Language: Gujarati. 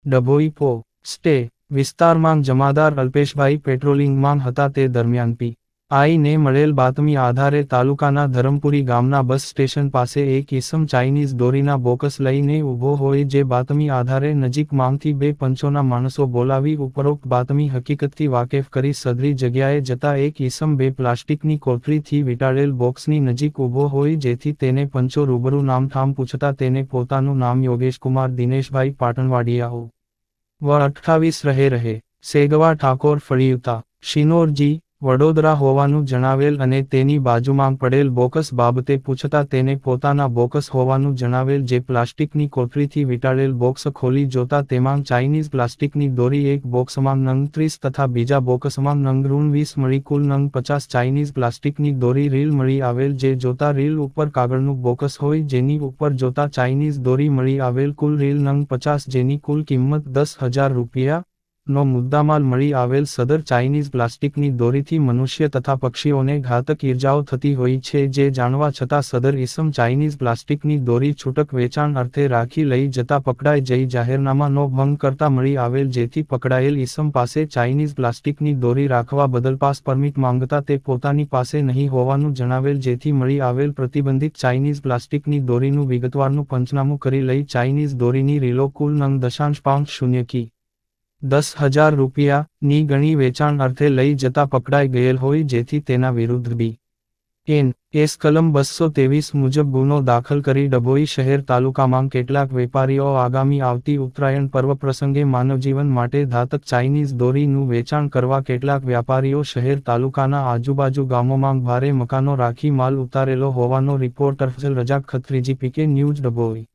ડભોઈ પોસ્ટે વિસ્તારમાં જમાદાર અલ્પેશભાઈ પેટ્રોલિંગમાં હતા તે દરમિયાન પીઆઈને મળેલ બાતમી આધારે તાલુકાના ધરમપુરી ગામના બસ સ્ટેશન પાસે એક ઈસમ ચાઇનીઝ દોરીના બોકસ લઈને ઊભો હોય જે બાતમી આધારે નજીકમાંથી બે પંચોના માણસો બોલાવી ઉપરોક્ત બાતમી હકીકતથી વાકેફ કરી સદરી જગ્યાએ જતા એક ઈસમ બે પ્લાસ્ટિકની કોથળીથી વીંટાળેલ બોક્સની નજીક ઊભો હોય જેથી તેને પંચો રૂબરૂ નામઠામ પૂછતા તેને પોતાનું નામ યોગેશકુમાર દિનેશભાઈ પાટણવાડિયા વ 28 રહે સેગવા ઠાકોર ફળિયુતા શિનોરજી વડોદરા હોવાનું જણાવેલ અને તેની બાજુમાં પડેલ બોકસ બાબતે પૂછતા તેને પોતાના બોકસ હોવાનું જણાવેલ જે પ્લાસ્ટિકની કોથળીથી વીંટાળેલ બોક્સ ખોલી જોતા તેમાં ચાઇનીઝ પ્લાસ્ટિકની દોરી એક બોક્સમાં નંગ 30 તથા બીજા બોક્સમાં નંગ 20 મળી કુલ નંગ 50 ચાઇનીઝ પ્લાસ્ટિકની દોરી રીલ મળી આવેલ જે જોતા રીલ ઉપર કાગળનું બોક્સ હોય જેની ઉપર જોતા ચાઇનીઝ દોરી મળી આવેલ કુલ રીલ નંગ 50 જેની કુલ કિંમત 10,000 રૂપિયા નો મુદ્દામાલ મળી આવેલ સદર ચાઇનીઝ પ્લાસ્ટિકની દોરીથી મનુષ્ય તથા પક્ષીઓને ઘાતક ઈજાઓ થતી હોય છે જે જાણવા છતાં સદર ઈસમ ચાઇનીઝ પ્લાસ્ટિકની દોરી છૂટક વેચાણ અર્થે રાખી લઈ જતા પકડાઈ જઈ જાહેરનામાનો ભંગ કરતા મળી આવેલ જેથી પકડાયેલ ઈસમ પાસે ચાઇનીઝ પ્લાસ્ટિકની દોરી રાખવા બદલ પાસ પરમિટ માંગતા તે પોતાની પાસે નહીં હોવાનું જણાવેલ જેથી મળી આવેલ પ્રતિબંધિત ચાઇનીઝ પ્લાસ્ટિકની દોરીનું વિગતવારનું પંચનામું કરી લઈ ચાઇનીઝ દોરીની રીલો કુલ નંગ 0.5 કી 10,000 રૂપિયાની ગણી વેચાણ અર્થે લઈ જતા પકડાઈ ગયેલ હોય જેથી તેના વિરુદ્ધ બી.એન.એસ. કલમ 223 મુજબ ગુનો દાખલ કરી ડભોઈ શહેર તાલુકામાં કેટલાક વેપારીઓ આગામી આવતી ઉત્તરાયણ પર્વ પ્રસંગે માનવજીવન માટે ઘાતક ચાઇનીઝ દોરીનું વેચાણ કરવા કેટલાક વ્યાપારીઓ શહેર તાલુકાના આજુબાજુ ગામોમાં ભારે મકાનો રાખી માલ ઉતારેલો હોવાનો reporter Afzal Razak ખત્રીજી PK news Dabhoi.